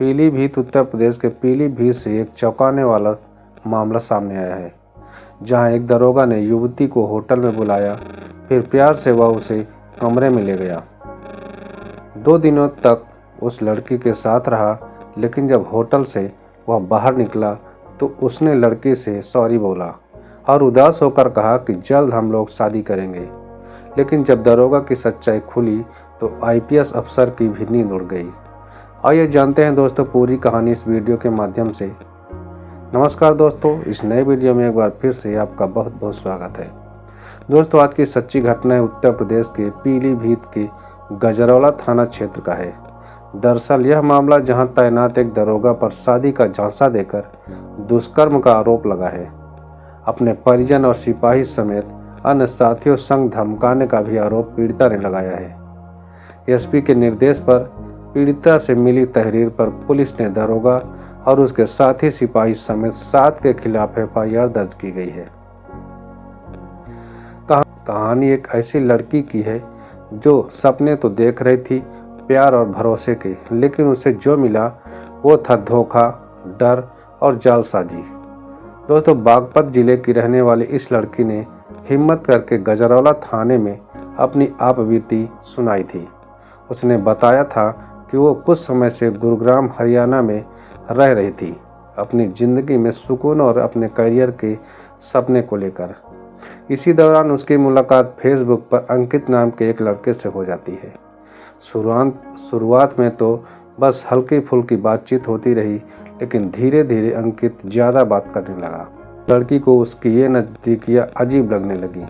पीलीभीत उत्तर प्रदेश के पीलीभीत से एक चौंकाने वाला मामला सामने आया है, जहां एक दरोगा ने युवती को होटल में बुलाया, फिर प्यार से वह उसे कमरे में ले गया। 2 दिनों तक उस लड़की के साथ रहा, लेकिन जब होटल से वह बाहर निकला तो उसने लड़की से सॉरी बोला और उदास होकर कहा कि जल्द हम लोग शादी करेंगे। लेकिन जब दरोगा की सच्चाई खुली तो आईपीएस अफसर की भी नींद उड़ गई। आइए जानते हैं दोस्तों पूरी कहानी इस वीडियो के माध्यम से। नमस्कार दोस्तों, इस नए वीडियो में एक बार फिर से आपका बहुत बहुत स्वागत है। दोस्तों, आज की सच्ची घटना है उत्तर प्रदेश के पीलीभीत के गजरौला थाना क्षेत्र का है। दरअसल यह मामला जहां तैनात एक दरोगा पर शादी का झांसा देकर दुष्कर्म का आरोप लगा है, अपने परिजन और सिपाही समेत अन्य साथियों संग धमकाने का भी आरोप पीड़िता ने लगाया है। एसपी के निर्देश पर पीड़िता से मिली तहरीर पर पुलिस ने दरोगा और उसके साथी सिपाही समेत 7 के खिलाफ एफआईआर दर्ज की गई है। कहानी एक ऐसी लड़की की है जो सपने तो देख रही थी प्यार और भरोसे के, लेकिन उसे जो मिला वो था धोखा, डर और जालसाजी। दोस्तों, बागपत जिले की रहने वाली इस लड़की ने हिम्मत करके गजरौला थाने में अपनी आपबीती सुनाई थी। उसने बताया था कि वो कुछ समय से गुरुग्राम हरियाणा में रह रही थी, अपनी ज़िंदगी में सुकून और अपने करियर के सपने को लेकर। इसी दौरान उसकी मुलाकात फेसबुक पर अंकित नाम के एक लड़के से हो जाती है। शुरुआत में तो बस हल्की फुल्की बातचीत होती रही, लेकिन धीरे धीरे अंकित ज़्यादा बात करने लगा। लड़की को उसकी ये नज़दीकियाँ अजीब लगने लगी,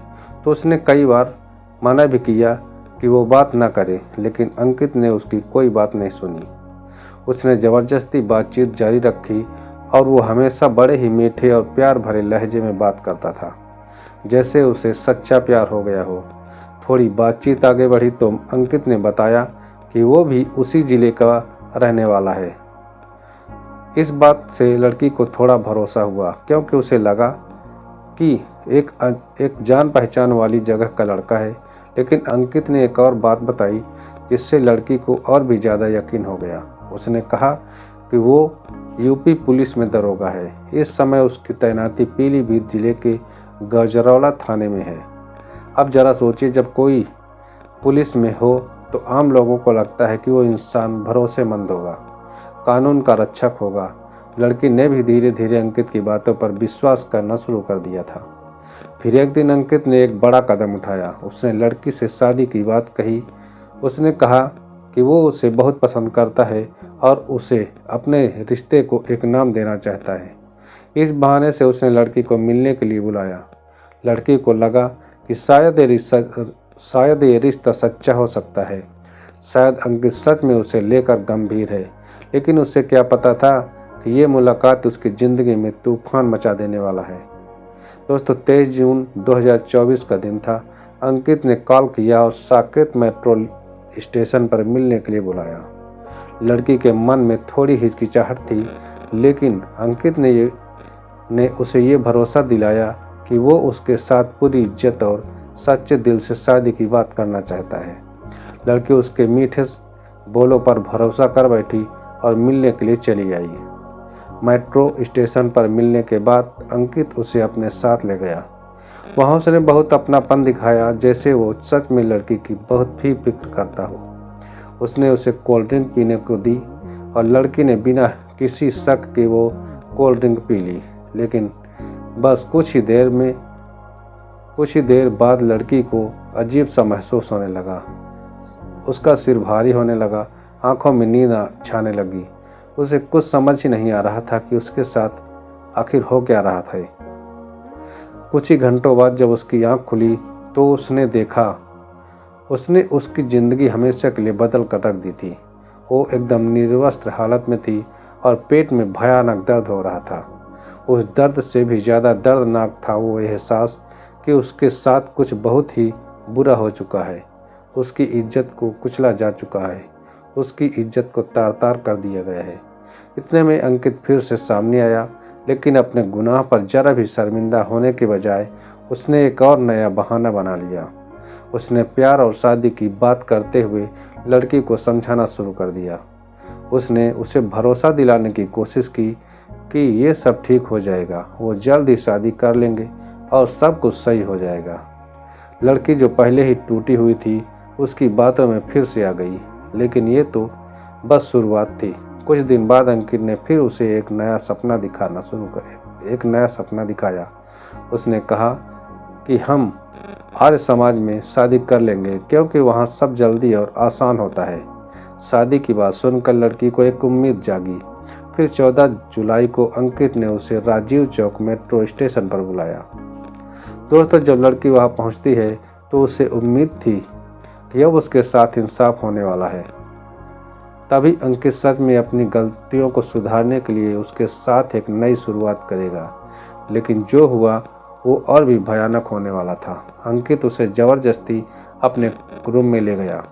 तो उसने कई बार मना भी किया कि वो बात ना करे, लेकिन अंकित ने उसकी कोई बात नहीं सुनी। उसने ज़बरदस्ती बातचीत जारी रखी और वो हमेशा बड़े ही मीठे और प्यार भरे लहजे में बात करता था, जैसे उसे सच्चा प्यार हो गया हो। थोड़ी बातचीत आगे बढ़ी तो अंकित ने बताया कि वो भी उसी ज़िले का रहने वाला है। इस बात से लड़की को थोड़ा भरोसा हुआ, क्योंकि उसे लगा कि एक जान पहचान वाली जगह का लड़का है। लेकिन अंकित ने एक और बात बताई जिससे लड़की को और भी ज़्यादा यकीन हो गया। उसने कहा कि वो यूपी पुलिस में दरोगा है। इस समय उसकी तैनाती पीलीभीत जिले के गजरौला थाने में है। अब ज़रा सोचिए, जब कोई पुलिस में हो तो आम लोगों को लगता है कि वो इंसान भरोसेमंद होगा, कानून का रक्षक होगा। लड़की ने भी धीरे धीरे अंकित की बातों पर विश्वास करना शुरू कर दिया था। फिर एक दिन अंकित ने एक बड़ा कदम उठाया। उसने लड़की से शादी की बात कही। उसने कहा कि वो उसे बहुत पसंद करता है और उसे अपने रिश्ते को एक नाम देना चाहता है। इस बहाने से उसने लड़की को मिलने के लिए बुलाया। लड़की को लगा कि शायद ये रिश्ता सच्चा हो सकता है। शायद अंकित सच में उसे लेकर गंभीर है, लेकिन उसे क्या पता था कि ये मुलाकात उसकी ज़िंदगी में तूफान मचा देने वाला है। दोस्तों, 23 जून 2024 का दिन था। अंकित ने कॉल किया और साकेत मेट्रो स्टेशन पर मिलने के लिए बुलाया। लड़की के मन में थोड़ी हिचकिचाहट थी, लेकिन अंकित ने उसे ये भरोसा दिलाया कि वो उसके साथ पूरी इज्जत और सच्चे दिल से शादी की बात करना चाहता है। लड़की उसके मीठे बोलों पर भरोसा कर बैठी और मिलने के लिए चली आई। मेट्रो स्टेशन पर मिलने के बाद अंकित उसे अपने साथ ले गया। वहाँ उसने बहुत अपनापन दिखाया, जैसे वो सच में लड़की की बहुत ही फिक्र करता हो। उसने उसे कोल्ड ड्रिंक पीने को दी और लड़की ने बिना किसी शक के वो कोल्ड ड्रिंक पी ली। लेकिन बस कुछ ही देर बाद लड़की को अजीब सा महसूस होने लगा। उसका सिर भारी होने लगा, आंखों में नींद छाने लगी। उसे कुछ समझ ही नहीं आ रहा था कि उसके साथ आखिर हो क्या रहा था। कुछ ही घंटों बाद जब उसकी आंख खुली तो उसने देखा उसने उसकी ज़िंदगी हमेशा के लिए बदल कर रख दी थी। वो एकदम निर्वस्त्र हालत में थी और पेट में भयानक दर्द हो रहा था। उस दर्द से भी ज़्यादा दर्दनाक था वो एहसास कि उसके साथ कुछ बहुत ही बुरा हो चुका है। उसकी इज्जत को कुचला जा चुका है, उसकी इज्जत को तार तार कर दिया गया है। इतने में अंकित फिर से सामने आया, लेकिन अपने गुनाह पर जरा भी शर्मिंदा होने के बजाय उसने एक और नया बहाना बना लिया। उसने प्यार और शादी की बात करते हुए लड़की को समझाना शुरू कर दिया। उसने उसे भरोसा दिलाने की कोशिश की कि ये सब ठीक हो जाएगा, वो जल्द ही शादी कर लेंगे और सब कुछ सही हो जाएगा। लड़की जो पहले ही टूटी हुई थी उसकी बातों में फिर से आ गई, लेकिन ये तो बस शुरुआत थी। कुछ दिन बाद अंकित ने फिर उसे एक नया सपना दिखाया। उसने कहा कि हम आर्य समाज में शादी कर लेंगे क्योंकि वहाँ सब जल्दी और आसान होता है। शादी की बात सुनकर लड़की को एक उम्मीद जागी। फिर 14 जुलाई को अंकित ने उसे राजीव चौक मेट्रो स्टेशन पर बुलाया। दोस्तों, जब लड़की वहां पहुंचती है तो उसे उम्मीद थी कि अब उसके साथ इंसाफ होने वाला है। तभी अंकित सच में अपनी गलतियों को सुधारने के लिए उसके साथ एक नई शुरुआत करेगा, लेकिन जो हुआ वो और भी भयानक होने वाला था। अंकित उसे जबरदस्ती अपने रूम में ले गया।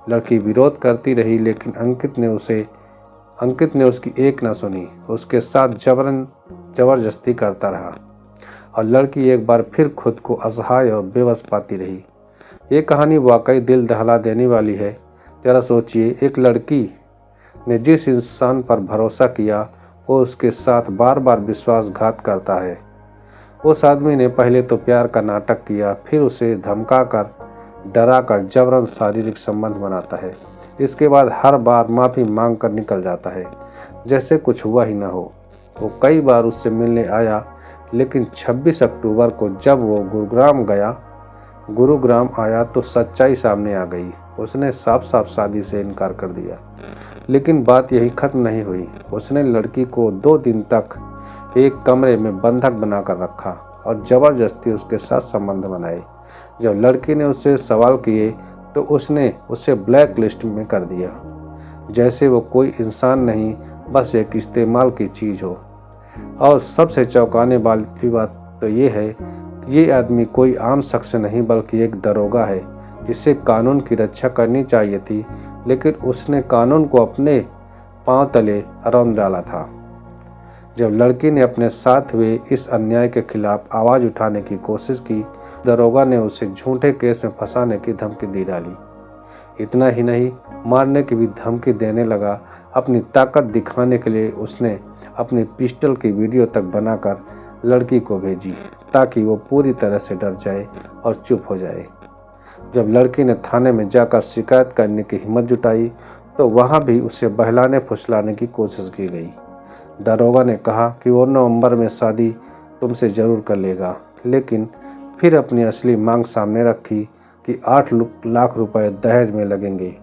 लड़की विरोध करती रही, लेकिन अंकित ने उसकी एक न सुनी। उसके साथ जबरदस्ती करता रहा और लड़की एक बार फिर खुद को असहाय और बेबस पाती रही। ये कहानी वाकई दिल दहला देने वाली है। जरा सोचिए, एक लड़की ने जिस इंसान पर भरोसा किया वो उसके साथ बार बार विश्वासघात करता है। उस आदमी ने पहले तो प्यार का नाटक किया, फिर उसे धमकाकर, डराकर जबरन शारीरिक संबंध बनाता है। इसके बाद हर बार माफ़ी मांग कर निकल जाता है, जैसे कुछ हुआ ही ना हो। वो कई बार उससे मिलने आया, लेकिन 26 अक्टूबर को जब वो गुरुग्राम आया तो सच्चाई सामने आ गई। उसने साफ साफ शादी से इनकार कर दिया। लेकिन बात यही खत्म नहीं हुई। उसने लड़की को 2 दिन तक एक कमरे में बंधक बनाकर रखा और जबरदस्ती उसके साथ संबंध बनाए। जब लड़की ने उससे सवाल किए तो उसने उसे ब्लैक लिस्ट में कर दिया, जैसे वो कोई इंसान नहीं, बस एक इस्तेमाल की चीज़ हो। और सबसे चौंकाने वाली बात तो ये है कि ये आदमी कोई आम शख्स नहीं बल्कि एक दरोगा है, जिसे कानून की रक्षा करनी चाहिए थी, लेकिन उसने कानून को अपने पांव तले रौंद डाला था। जब लड़की ने अपने साथ हुए इस अन्याय के खिलाफ आवाज़ उठाने की कोशिश की, दरोगा ने उसे झूठे केस में फंसाने की धमकी दे डाली। इतना ही नहीं, मारने की भी धमकी देने लगा। अपनी ताकत दिखाने के लिए उसने अपनी पिस्टल की वीडियो तक बनाकर लड़की को भेजी, ताकि वो पूरी तरह से डर जाए और चुप हो जाए। जब लड़की ने थाने में जाकर शिकायत करने की हिम्मत जुटाई तो वहाँ भी उसे बहलाने फुसलाने की कोशिश की गई। दरोगा ने कहा कि वो नवंबर में शादी तुमसे ज़रूर कर लेगा, लेकिन फिर अपनी असली मांग सामने रखी कि 8 लाख रुपए दहेज में लगेंगे।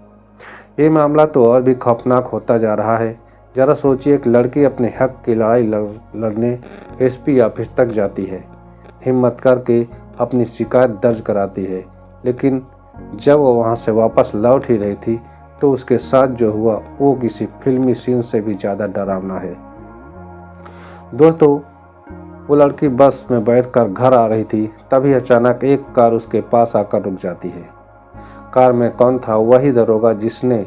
ये मामला तो और भी खौफनाक होता जा रहा है। जरा सोचिए, एक लड़की अपने हक की लड़ाई लड़ने एसपी ऑफिस तक जाती है, हिम्मत करके अपनी शिकायत दर्ज कराती है, लेकिन जब वो वहाँ से वापस लौट ही रही थी तो उसके साथ जो हुआ वो किसी फिल्मी सीन से भी ज़्यादा डरावना है। दोस्तों, वो लड़की बस में बैठकर घर आ रही थी, तभी अचानक एक कार उसके पास आकर रुक जाती है। कार में कौन था? वही दरोगा जिसने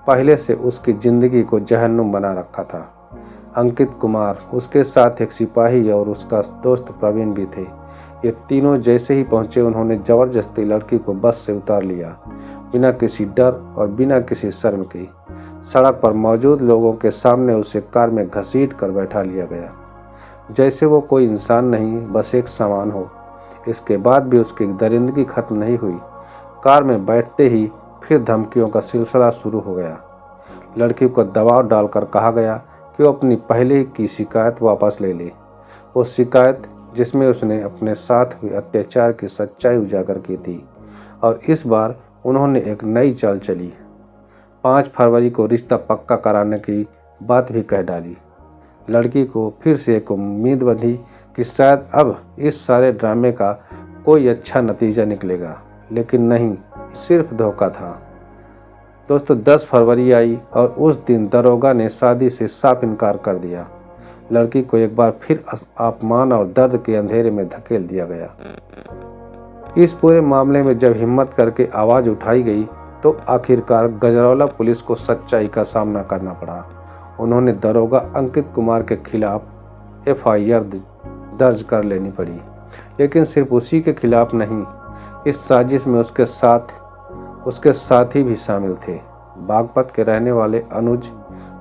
पहले से उसकी ज़िंदगी को जहन्नुम बना रखा था। अंकित कुमार, उसके साथ एक सिपाही और उसका दोस्त प्रवीण भी थे। ये तीनों जैसे ही पहुंचे उन्होंने जबरदस्ती लड़की को बस से उतार लिया, बिना किसी डर और बिना किसी शर्म के। सड़क पर मौजूद लोगों के सामने उसे कार में घसीट कर बैठा लिया गया, जैसे वो कोई इंसान नहीं, बस एक सामान हो। इसके बाद भी उसकी दरिंदगी खत्म नहीं हुई। कार में बैठते ही फिर धमकियों का सिलसिला शुरू हो गया। लड़की को दबाव डालकर कहा गया कि वो अपनी पहले की शिकायत वापस ले ले। वो शिकायत जिसमें उसने अपने साथ हुए अत्याचार की सच्चाई उजागर की थी। और इस बार उन्होंने एक नई चाल चली। 5 फरवरी को रिश्ता पक्का कराने की बात भी कह डाली। लड़की को फिर से एक उम्मीद बंधी कि शायद अब इस सारे ड्रामे का कोई अच्छा नतीजा निकलेगा, लेकिन नहीं, सिर्फ धोखा था। दोस्तों, 10 फरवरी आई और उस दिन दरोगा ने शादी से साफ इनकार कर दिया। लड़की को एक बार फिर अपमान और दर्द के अंधेरे में धकेल दिया गया। इस पूरे मामले में जब हिम्मत करके आवाज़ उठाई गई तो आखिरकार गजरौला पुलिस को सच्चाई का सामना करना पड़ा। उन्होंने दरोगा अंकित कुमार के खिलाफ FIR दर्ज कर लेनी पड़ी, लेकिन सिर्फ उसी के खिलाफ नहीं, इस साजिश में उसके साथी भी शामिल थे। बागपत के रहने वाले अनुज,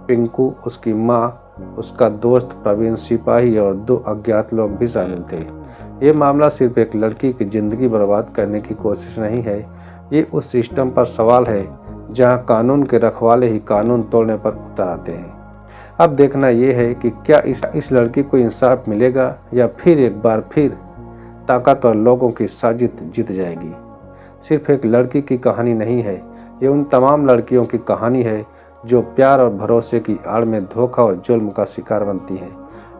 पिंकू, उसकी माँ, उसका दोस्त प्रवीण सिपाही और 2 अज्ञात लोग भी शामिल थे। ये मामला सिर्फ एक लड़की की ज़िंदगी बर्बाद करने की कोशिश नहीं है, ये उस सिस्टम पर सवाल है जहां कानून के रखवाले ही कानून तोड़ने पर उतर आते हैं। अब देखना यह है कि क्या इस लड़की को इंसाफ मिलेगा या फिर एक बार फिर ताकतवर लोगों की साजिश जीत जाएगी। सिर्फ एक लड़की की कहानी नहीं है, ये उन तमाम लड़कियों की कहानी है जो प्यार और भरोसे की आड़ में धोखा और जुल्म का शिकार बनती हैं।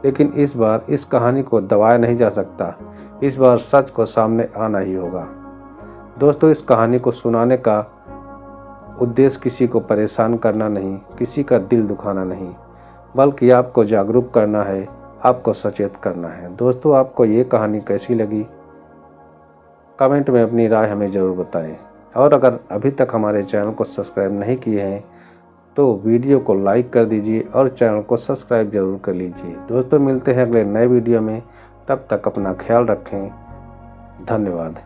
लेकिन इस बार इस कहानी को दबाया नहीं जा सकता, इस बार सच को सामने आना ही होगा। दोस्तों, इस कहानी को सुनाने का उद्देश्य किसी को परेशान करना नहीं, किसी का दिल दुखाना नहीं, बल्कि आपको जागरूक करना है, आपको सचेत करना है। दोस्तों, आपको ये कहानी कैसी लगी? कमेंट में अपनी राय हमें ज़रूर बताएं। और अगर अभी तक हमारे चैनल को सब्सक्राइब नहीं किए हैं तो वीडियो को लाइक कर दीजिए और चैनल को सब्सक्राइब जरूर कर लीजिए। दोस्तों, मिलते हैं अगले नए वीडियो में, तब तक अपना ख्याल रखें। धन्यवाद।